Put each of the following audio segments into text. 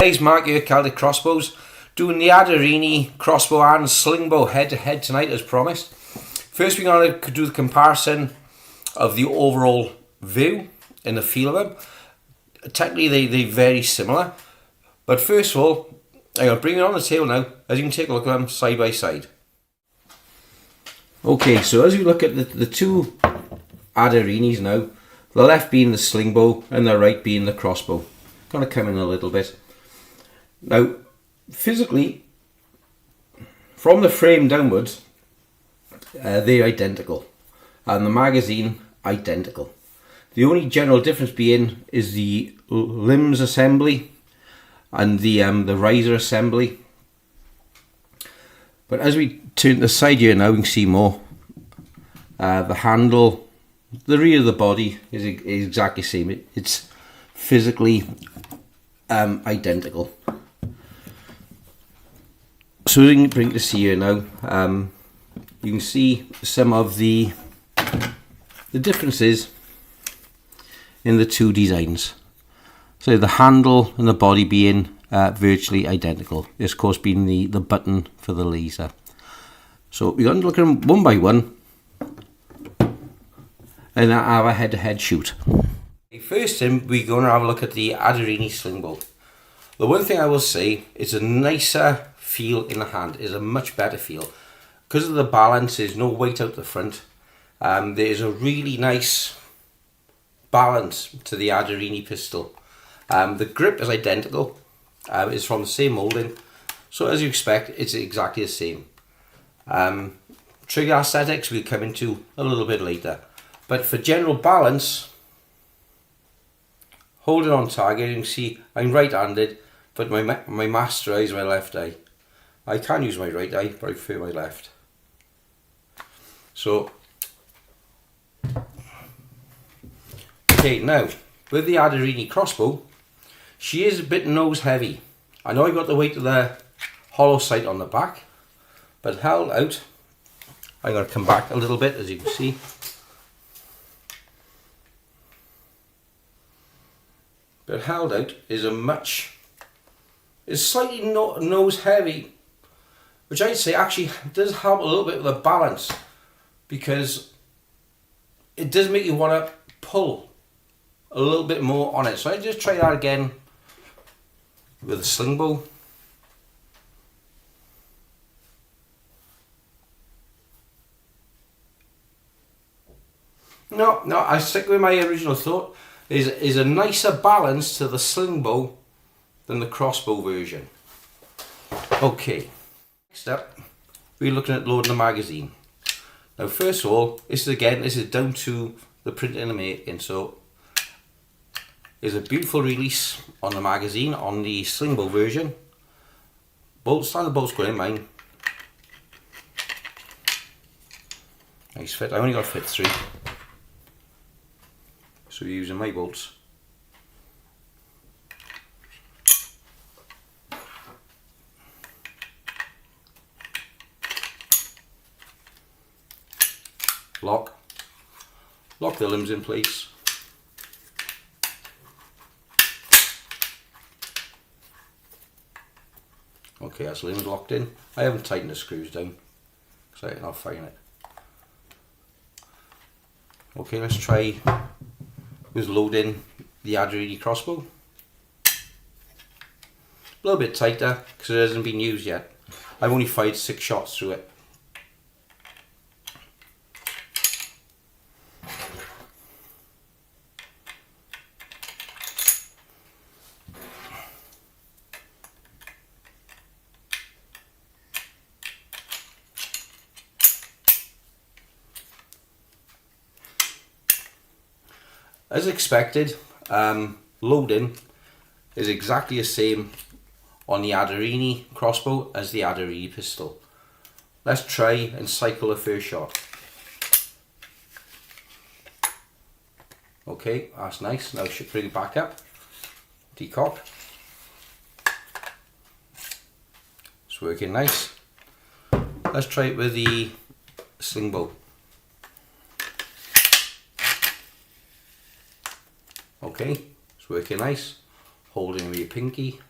guys, Mark here, Celtic Crossbows, doing the Adarini crossbow and slingbow head to head tonight as promised. First we're going to do the comparison of the overall view and the feel of them. Technically they're very similar, but first of all I'm going to bring it on the table now as you can take a look at them side by side. Okay, so as you look at the two Adarinis now, the left being the slingbow and the right being the crossbow. Going to come in a little bit. Now, physically, from the frame downwards, they're identical, and the magazine identical. The only general difference being is the limbs assembly and the riser assembly. But as we turn to the side here now, we can see more. The handle, the rear of the body is exactly the same. It's physically identical. So we can bring this here now. You can see some of the differences in the two designs. So the handle and the body being virtually identical. This of course being the button for the laser. So we're going to look at them one by one and have a head-to-head shoot. First then we're going to have a look at the Adarini slingbow. The one thing I will say is a nicer feel in the hand, is a much better feel. Because of the balance, there's no weight out the front. There's a really nice balance to the Adarini pistol. The grip is identical, it's from the same moulding, so as you expect it's exactly the same. Trigger aesthetics we'll come into a little bit later, but for general balance, holding on target, you can see I'm right-handed, but my master eye is my left eye. I can use my right eye, but I prefer my left. So, okay, now with the Adarini crossbow, she is a bit nose heavy. I know I got the weight of the hollow sight on the back, but held out, I'm going to come back a little bit as you can see. But held out is slightly nose heavy, which I'd say actually does help a little bit with the balance, because it does make you want to pull a little bit more on it. So I just try that again with a slingbow. No, I stick with my original thought. Is a nicer balance to the slingbow than the crossbow version. Okay, next up we're looking at loading the magazine. Now first of all, this is down to the printing and the making. So there's a beautiful release on the magazine on the slingbow version. Standard bolts going in mine. Nice fit. I only got to fit 3. So we're using my bolts. Lock the limbs in place. Okay, that's limbs locked in. I haven't tightened the screws down because I'll find it. Okay, let's try with loading the Adarini crossbow. A little bit tighter because it hasn't been used yet. I've only fired 6 shots through it. As expected, loading is exactly the same on the Adarini crossbow as the Adarini pistol. Let's try and cycle the first shot. Okay, that's nice. Now should bring it back up. Decock. It's working nice. Let's try it with the slingbow. Okay, it's working nice. Holding with your pinky.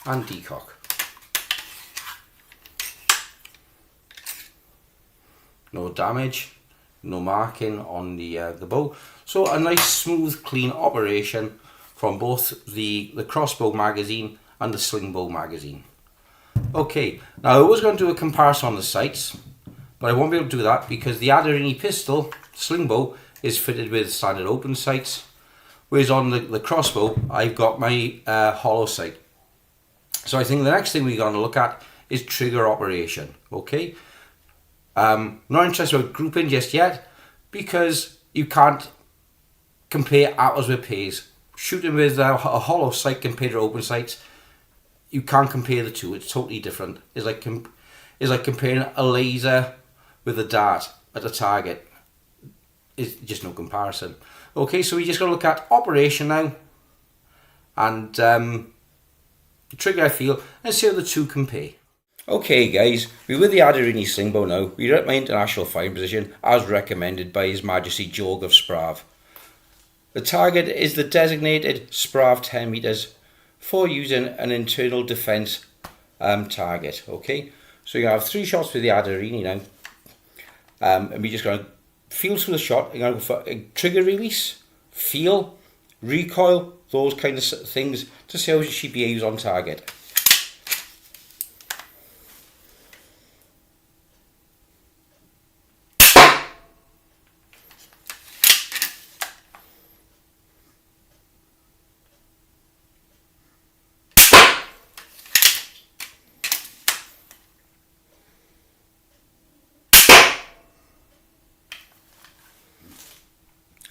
and decock. No damage, no marking on the bow. So a nice smooth clean operation from both the crossbow magazine and the sling bow magazine. Okay, now I was going to do a comparison on the sights, but I won't be able to do that because the Adarini pistol sling bow is fitted with standard open sights, whereas on the crossbow I've got my hollow sight. So I think the next thing we're going to look at is trigger operation. Okay, not interested about grouping just yet because you can't compare apples with pears. Shooting with a hollow sight compared to open sights, you can't compare the two. It's totally different. It's like comparing a laser with a dart at a target. It's just no comparison. Okay, so we just got to look at operation now and the trigger I feel and see how the two compare. Okay guys, we're with the Adarini slingbow now. We're at my international firing position as recommended by His Majesty Georg of Sprav. The target is the designated Sprav 10 meters for using an internal defense target. Okay, so you have 3 shots with the Adarini now, and we're just going to feel through the shot. You're going to go for a trigger release, feel, recoil, those kind of things to see how she behaves on target.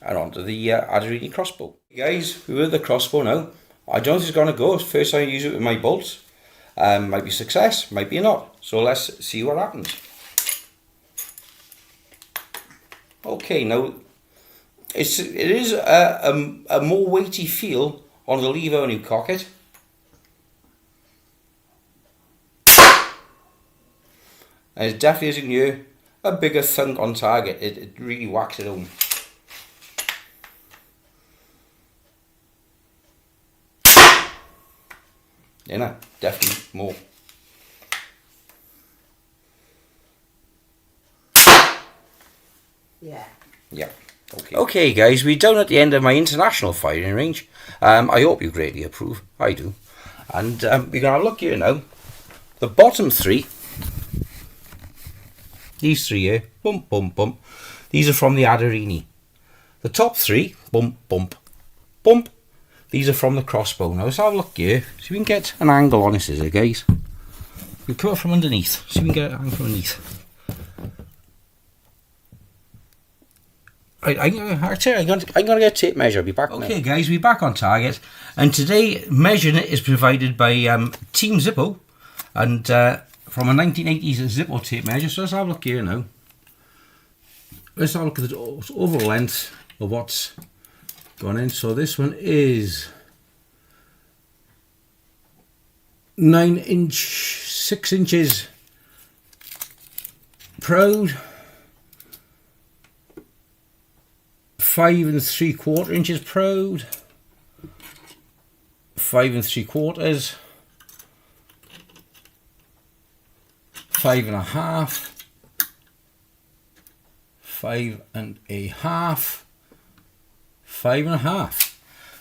And onto the Adarini crossbow. Guys, we're with the crossbow now. I don't know if it's going to go. First time I use it with my bolts. Might be success, might be not. So let's see what happens. Okay, now it is a more weighty feel on the lever when you cock it. And it definitely, as you can hear, a bigger thunk on target. It really whacks it home. You know, definitely more. Yeah. Yeah. Okay. Okay, guys, we're down at the end of my international firing range. I hope you greatly approve. I do. And we're going to have a look here now. The bottom 3, these 3 here, bump, bump, bump. These are from the Adarini. The top 3, bump, bump, bump. These are from the crossbow. Now let's have a look here. See if we can get an angle on this, guys. We'll come up from underneath. See if we can get an angle from underneath. I'm going to get a tape measure. I'll be back. Okay, now. Guys, we're back on target. And today, measuring it is provided by Team Zippo. And from a 1980s Zippo tape measure. So let's have a look here now. Let's have a look at the overall length of what's gone in. So this one is 6 inches proud, 5 3/4 inches proud, 5 3/4, 5 1/2, 5 1/2, 5 1/2.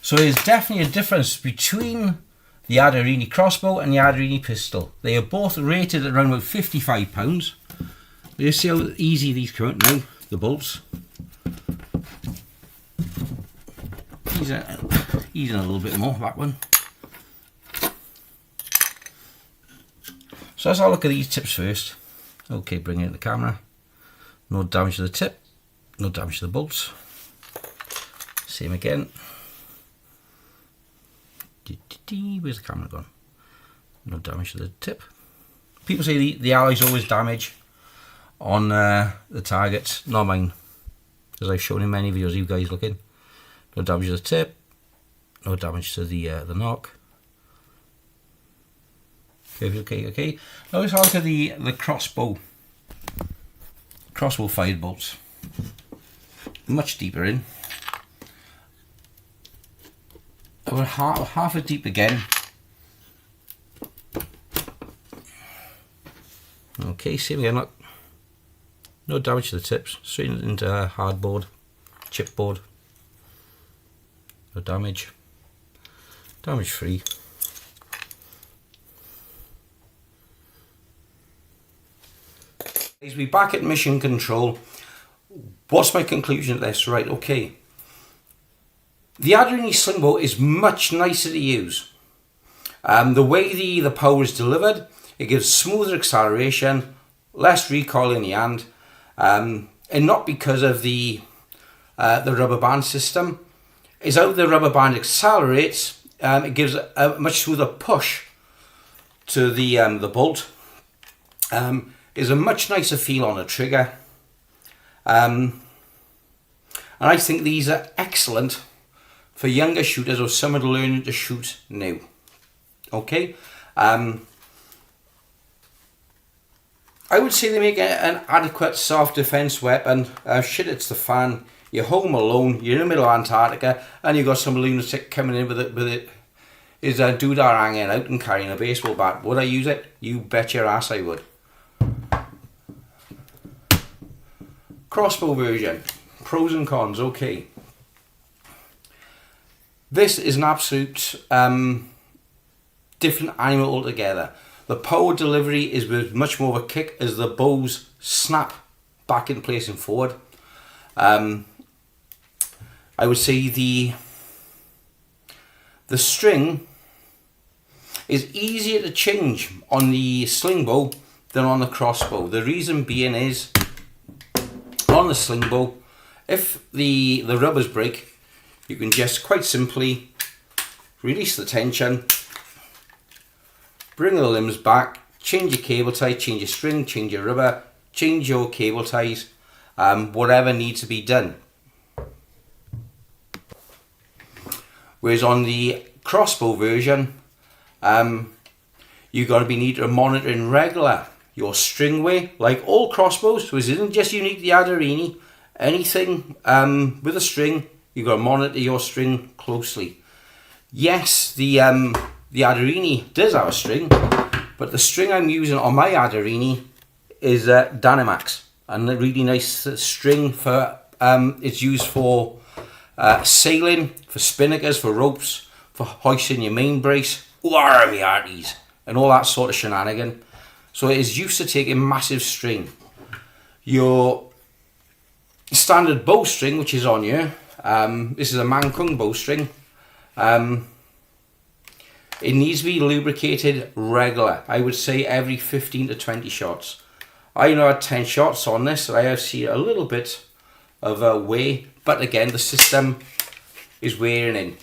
So there's definitely a difference between the Adarini crossbow and the Adarini pistol. They are both rated at around about £55. You see how easy these come out now, the bolts. Easing a little bit more, that one. So let's have a look at these tips first. Okay, bring it in the camera. No damage to the tip, no damage to the bolts. Same again. Where's the camera gone? No damage to the tip. People say the alloys always damage on the targets. Not mine, as I've shown in many videos. You guys looking. No damage to the tip. No damage to the knock. Okay. Now let's have a look at the crossbow fired bolts. Much deeper in. About half a deep again. Okay, see again, look. No damage to the tips, straight into hardboard, chipboard. No damage. Damage free. We're back at mission control. What's my conclusion to this? Right, okay. The Aderini Slingbow is much nicer to use. The way the power is delivered, it gives smoother acceleration, less recoil in the hand, and not because of the rubber band system. Is how the rubber band accelerates. It gives a much smoother push to the bolt. Is a much nicer feel on the trigger. And I think these are excellent for younger shooters or someone learning to shoot new. Okay. I would say they make an adequate self-defense weapon. Shit, it's the fan. You're home alone. You're in the middle of Antarctica, and you've got some lunatic coming in with his doodah hanging out and carrying a baseball bat. Would I use it? You bet your ass I would. Crossbow version. Pros and cons. Okay. This is an absolute different animal altogether. The power delivery is with much more of a kick as the bows snap back into place and forward. I would say the string is easier to change on the sling bow than on the crossbow. The reason being is on the sling bow, if the rubbers break, you can just quite simply release the tension, bring the limbs back, change your cable tie, change your string, change your rubber, change your cable ties, whatever needs to be done. Whereas on the crossbow version, you're going to need to monitoring regular your string weight, like all crossbows. So this isn't just unique to the Aderini. Anything with a string, you've got to monitor your string closely. Yes, the Aderini does have a string, but the string I'm using on my Aderini is Dynamax, and a really nice string for it's used for sailing, for spinnakers, for ropes, for hoisting your main brace, arties, and all that sort of shenanigan. So it is used to taking massive string. Your standard bowstring, which is on here, this is a Mancung bowstring. It needs to be lubricated regular. I would say every 15 to 20 shots. I know had 10 shots on this, so I have seen a little bit of a wear, but again, the system is wearing in.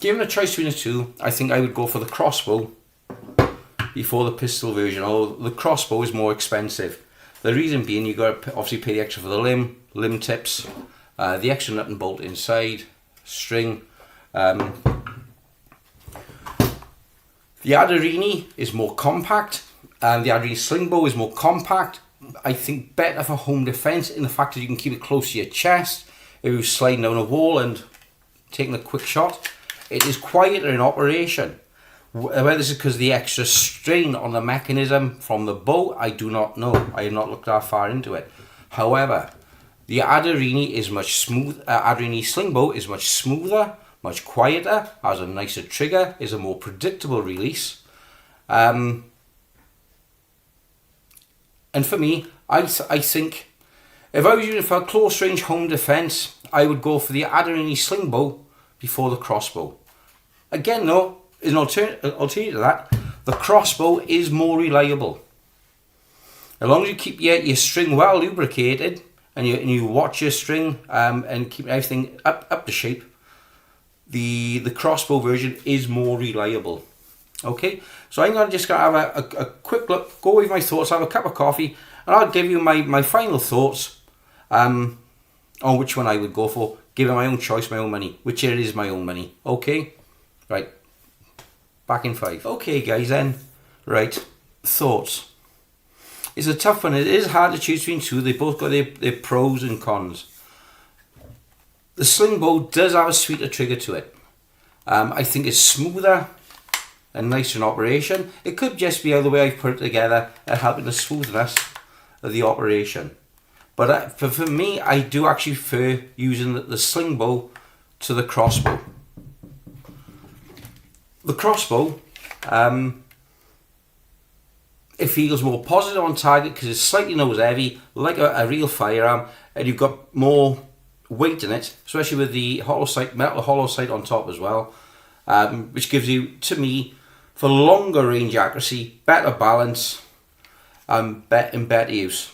Given a choice between the two, I think I would go for the crossbow before the pistol version, although the crossbow is more expensive. The reason being, you've got to obviously pay the extra for the limb tips, the extra nut and bolt inside, string. The Aderini is more compact, and the Aderini Slingbow is more compact. I think better for home defence in the fact that you can keep it close to your chest if you're sliding down a wall and taking a quick shot. It is quieter in operation. Whether this is because of the extra strain on the mechanism from the bow, I do not know. I have not looked that far into it. However, the Aderini is much smooth. Aderini Slingbow is much smoother, much quieter, has a nicer trigger, is a more predictable release. And for me, I think if I was using for close range home defence, I would go for the Aderini Slingbow before the crossbow. Again, though, is an alternative to that. The crossbow is more reliable. As long as you keep your string well lubricated and you watch your string and keep everything up to shape, the crossbow version is more reliable. Okay, so I'm just going to have a quick look, go with my thoughts, have a cup of coffee, and I'll give you my final thoughts on which one I would go for, given my own choice, my own money, which it is my own money. Okay, right, back in 5. Okay guys then, right, thoughts. It's a tough one. It is hard to choose between two. They both got their pros and cons. The sling bow does have a sweeter trigger to it. I think it's smoother and nicer in operation. It could just be how the way I've put it together and helping the smoothness of the operation. But for me, I do actually prefer using the sling bow to the crossbow. The crossbow, it feels more positive on target because it's slightly nose heavy, like a real firearm, and you've got more weight in it, especially with the hollow sight, metal hollow sight on top as well, which gives you, to me, for longer range accuracy, better balance, and better use.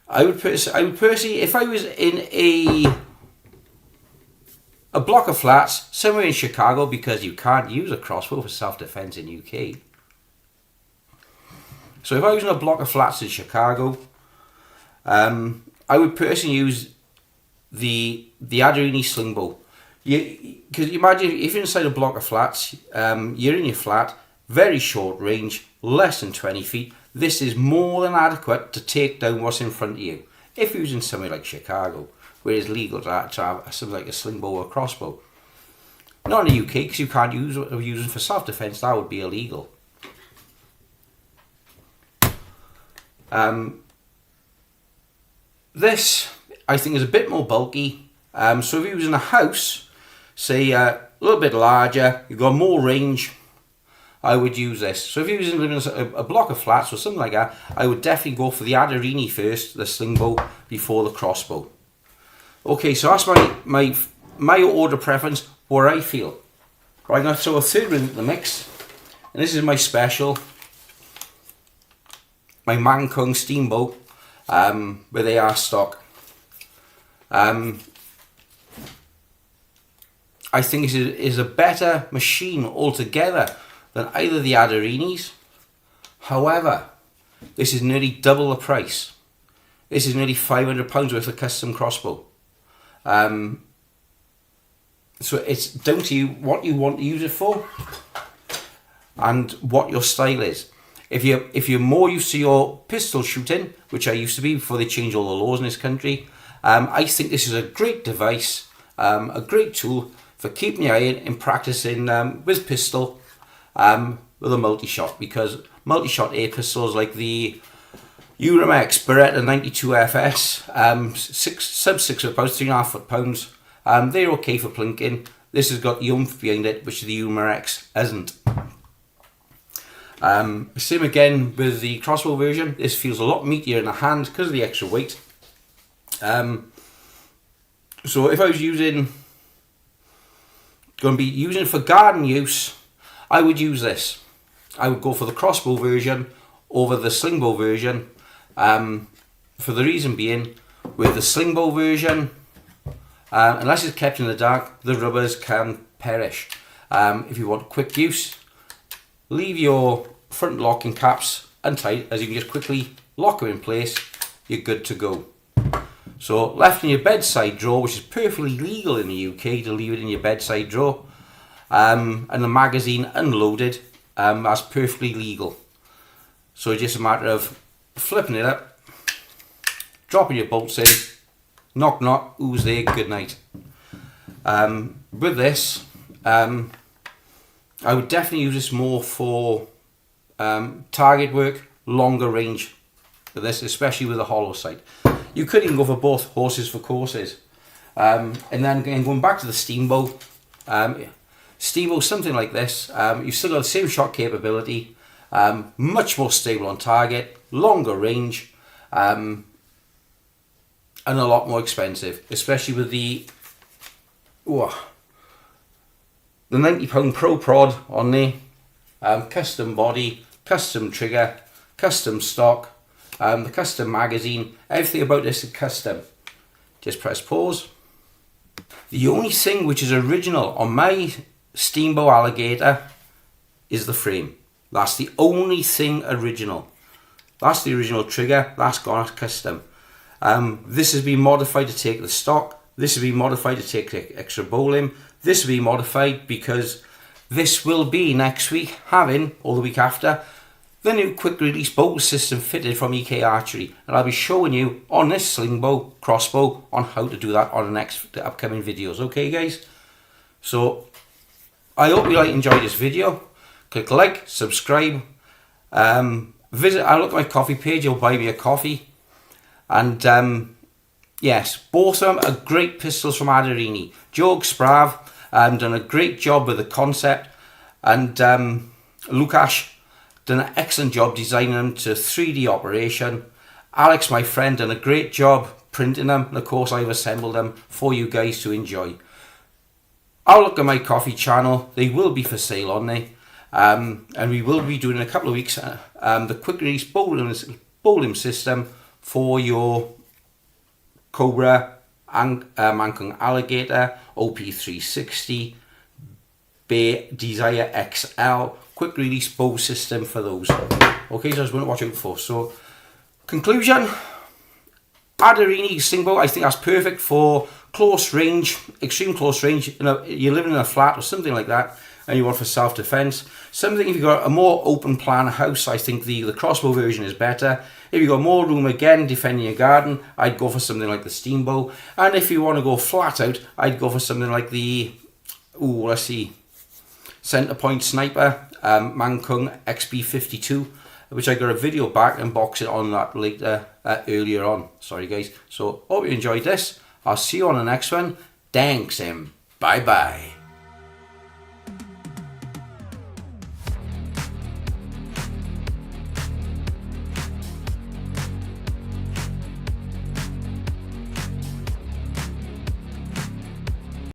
I would personally, if I was in a block of flats somewhere in Chicago, because you can't use a crossbow for self-defense in UK. So if I was in a block of flats in Chicago, I would personally use the Adarini sling bow. Because imagine if you're inside a block of flats, you're in your flat, very short range, less than 20 feet. This is more than adequate to take down what's in front of you. If you're in somewhere like Chicago, where it's legal to have something like a sling bow or a crossbow. Not in the UK, because you can't use what we're using for self-defense. That would be illegal. This, I think, is a bit more bulky. So if you're using a house, say a little bit larger, you've got more range, I would use this. So if you're using a block of flats or something like that, I would definitely go for the Adarini first, the sling bow, before the crossbow. Okay, so that's my order preference, where I feel. Right, I'm going to throw a third one into the mix, and this is my special, my Man Kung steam bow, where they are stock. I think it is a better machine altogether than either the Adarinis. However, this is nearly double the price. This is nearly £500 worth of custom crossbow. So it's down to you what you want to use it for and what your style is. If you're more used to your pistol shooting, which I used to be before they changed all the laws in this country, I think this is a great device, a great tool for keeping your eye in and practicing with pistol with a multi-shot, because multi-shot air pistols like the Uramex Beretta 92FS, sub 6 foot pounds, 3.5 foot pounds, they're okay for plinking. This has got the oomph behind it, which the Uramex hasn't. Same again with the crossbow version. This feels a lot meatier in the hand because of the extra weight. So if I was going to be using it for garden use, I would use this. I would go for the crossbow version over the sling bow version, for the reason being, with the sling bow version, unless it's kept in the dark, the rubbers can perish. If you want quick use, leave your front locking caps untight, as you can just quickly lock them in place. You're good to go. So left in your bedside drawer, which is perfectly legal in the UK to leave it in your bedside drawer, and the magazine unloaded, that's perfectly legal. So it's just a matter of flipping it up, dropping your bolts in, knock knock, who's there, good night. With this, I would definitely use this more for target work, longer range for this, especially with a hollow sight. You could even go for both horses for courses. And then again, going back to the steam bow, something like this, you've still got the same shot capability, much more stable on target, longer range, and a lot more expensive, especially with the £90 Pro Prod on there, custom body, custom trigger, custom stock, the custom magazine, everything about this is custom. Just press pause. The only thing which is original on my Steambow Alligator is the frame. That's the only thing original. That's the original trigger, that's gone as custom. This has been modified to take the stock, this has been modified to take the extra bow limb, this will be modified because this will be next week or the week after, the new quick release bow system fitted from EK Archery, and I'll be showing you on this sling bow, crossbow, on how to do that on the upcoming videos. Okay guys, so I hope you enjoy this video. Click like, subscribe, visit, I look at my coffee page, you'll buy me a coffee. And yes, both of them are great pistols from Aderini. Georg Sprav done a great job with the concept, and Lukasz done an excellent job designing them to 3D operation. Alex, my friend, done a great job printing them, and of course I've assembled them for you guys to enjoy. I'll look at my coffee channel, they will be for sale on there, and we will be doing in a couple of weeks the quick release bowling system for your Cobra, Mancung Alligator, OP360, Bear Desire XL, quick release bow system for those. Okay, so I was going to watch out for. So, conclusion, Aderini sling bow, I think that's perfect for close range, extreme close range. You know, you're living in a flat or something like that, and you want for self-defense. Something, if you've got a more open plan house, I think the crossbow version is better. If you've got more room, again, defending your garden, I'd go for something like the steam bow. And if you want to go flat out, I'd go for something like the, let's see, Center Point Sniper, Mancung XP52, which I got a video back and unboxing on that later, earlier on. Sorry guys. So, hope you enjoyed this. I'll see you on the next one. Thanks and bye bye.